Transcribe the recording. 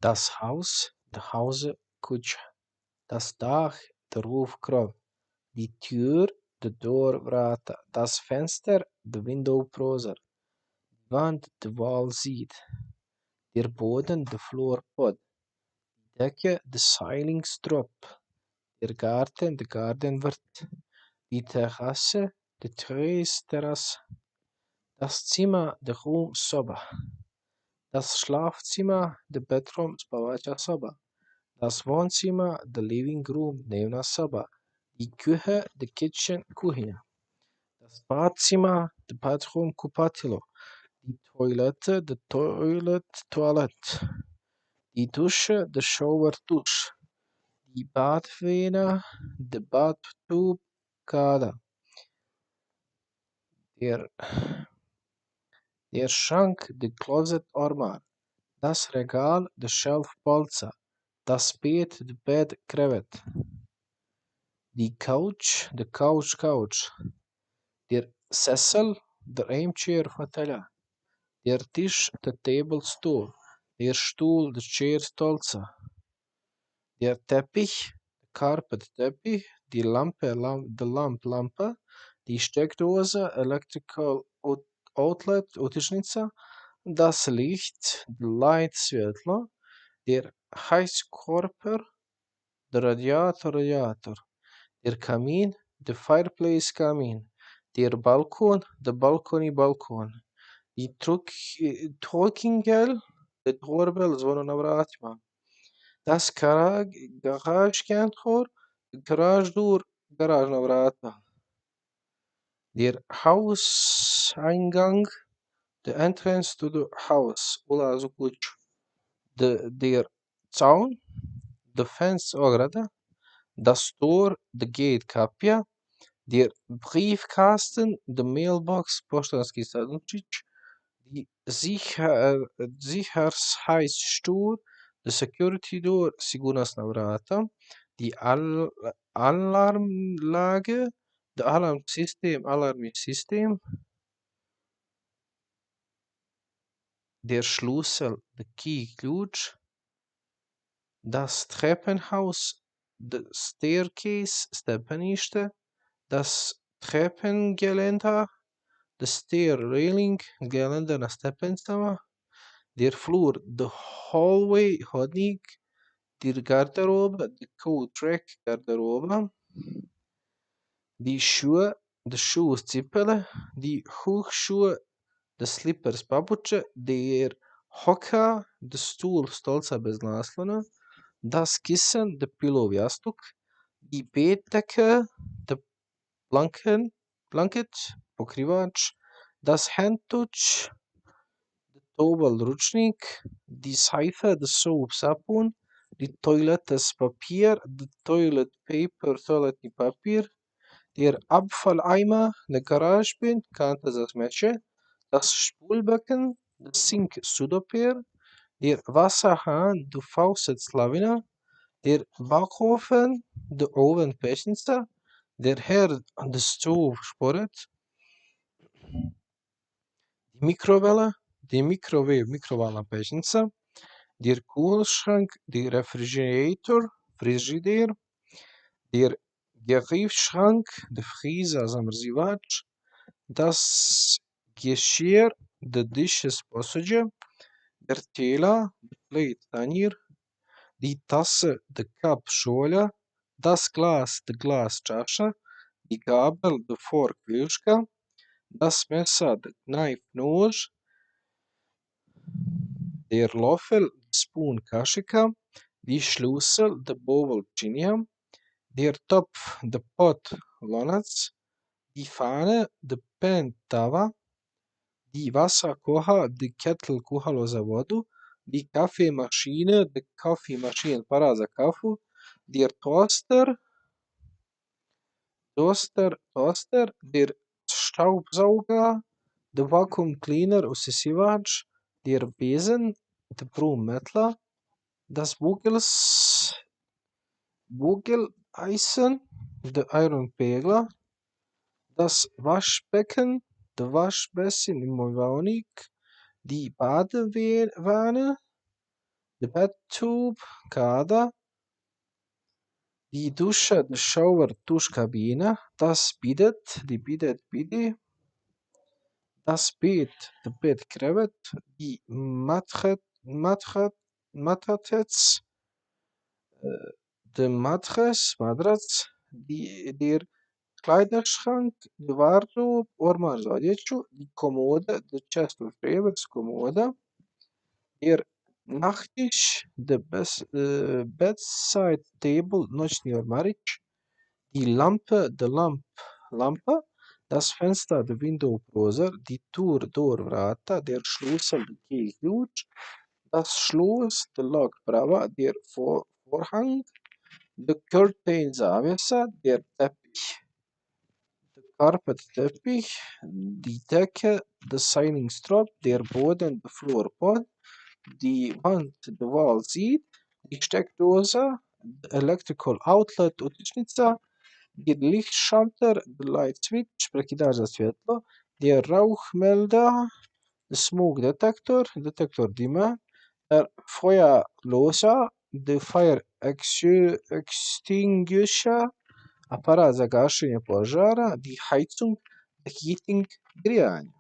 Das Haus, de Hause Kuća. Das Dach, de roofkrov. Die Tür, de doorvrata. Das Fenster, de windowprozor. Die Wand, de wallzid. Der Boden, de floorpod. Die Decke, de seilingstrop. Der Garten, de gardenwert. Die Terrasse, de Terrace. Das Zimmer, de roomsoba. Das Schlafzimmer, de bedroom, spavača soba. Das Wohnzimmer, the living room, dnevna soba. Die Küche, the kitchen, kuhinja. Das Badzimmer, the bathroom, kupatilo. Die Toilette, the toilet, toilet. Die Dusche, the shower, dusch. Die Badwanne, the bathtub, kada. Der Schrank, the closet, ormar. Das Regal, the shelf, polca. Das Bett, the bed, krevet. Die Couch, the couch. Der Sessel, the armchair, fotela. Der Tisch, the table, stool. Der Stuhl, the chair, stolza. Der Teppich, the carpet, Teppich. Die Lampe, the lampe. Die Steckdose, electrical outlet, utišnica. Das Licht, the light, svjetlo. Der Heizkörper, the radiator. Der Kamin, the fireplace, kamin. Der Balkon, the balkon. Die Trokingel, the doorbell, zvono na vratima. Das garagekantor, the garage door, garažna vrata. Der Hauseingang, the entrance to the house, ulaz u kuću. Der Zaun, the fence, ograda. Das Tor, the gate, kapja. Der Briefkasten, the mailbox, poštanski sandučić. Die Sicherheitsstuhl, the security door, sigurnosna vrata. Die Alarmanlage, the alarmni sistem. Der Schlüssel, the key, ključ. Das Treppenhaus, the staircase, stepenište. Das Treppengeländer, the stair railing, geländer na stepenicama. Der Flur, the hallway, hodnik. Der Garderobe, the coat rack, garderoba. Die Schuhe, the shoes, cipele. Die Hochschuhe, the slippers, papuče. Der Hocker, the stool, stolca bez naslona. Das Kissen, the pillow, jastuk. Die Bettdecke, the blanket, pokrivač. Das Handtuch, the towel, ručnik. Die Seife, the soap, sapun. Die Toilettespapier, the toilet paper, toaletni papir. Der Abfalleimer, the garage bin, kante za smeće. Das Spülbecken, the sink, sudoper. Der Wasserhahn, the faucet, slavina. Der Backofen, the oven, pećnica. Der Herd, the stove, šporet. Die Mikrowelle, die microwave, mikrovalna pećnica. Der Kühlschrank, der Refrigerator, frižider. Der Gefrierschrank, der Freezer, zamrzivač. Das Geschirr, the dishes, posuđe. Der Teller, the plate, tanjir. Die Tasse, the cup, šolja. Das Glas, the glass, čaša. Die Gabel, the fork, vilška. Das Messer, the knife, nož. Der Löffel, the spoon, kašika. Die Schlüssel, the bowl, činija. Der Topf, the pot, lonac. Die Pfanne, the pan, tava. Die Wasserkocher, the kettle, kuhalo za vodu. Die Kaffeemaschine, the coffee machine, para za kafu. Der Toaster, der Staubsauger, the vacuum cleaner, usisivač. Der Besen, the broom, metla. Das Bugeleisen, the iron pegla. Das Waschbecken, the waschbesin, umyvalnik. Die Badewanne, the bathtub, kada, die Dusche, the shower, Duschkabine, das Bidet, die Bidet, Bidi, das Bett, the bed, Krevet, die Matratzes, de Matras, der Kleiderschrank, de wardrobe, ormar za odjeću, die Kommode, the chest of drawers, Kommode, der Nachttisch, bedside table, noćni ormarić, die Lampe, the Lampe, das Fenster, the window, prozor, die Tür, door, vrata, der Schlüssel, the key, ključ, das Schloss, the lock, brava, der Vorhang, the curtain, zavjesa, der Teppich, the carpet, Teppich, die Decke, the signing strop, der Boden, the floorboard, die Wand, the wall seat, die Steckdose, the electrical outlet, utičnica, die Lichtschalter, the light switch, prekidač za svjetlo, der Rauchmelder, the smoke detector, detektor dima, der Feuerlöscher, the fire extinguisher, aparat za gašenje požara, die Heizung, the heating, grijanje.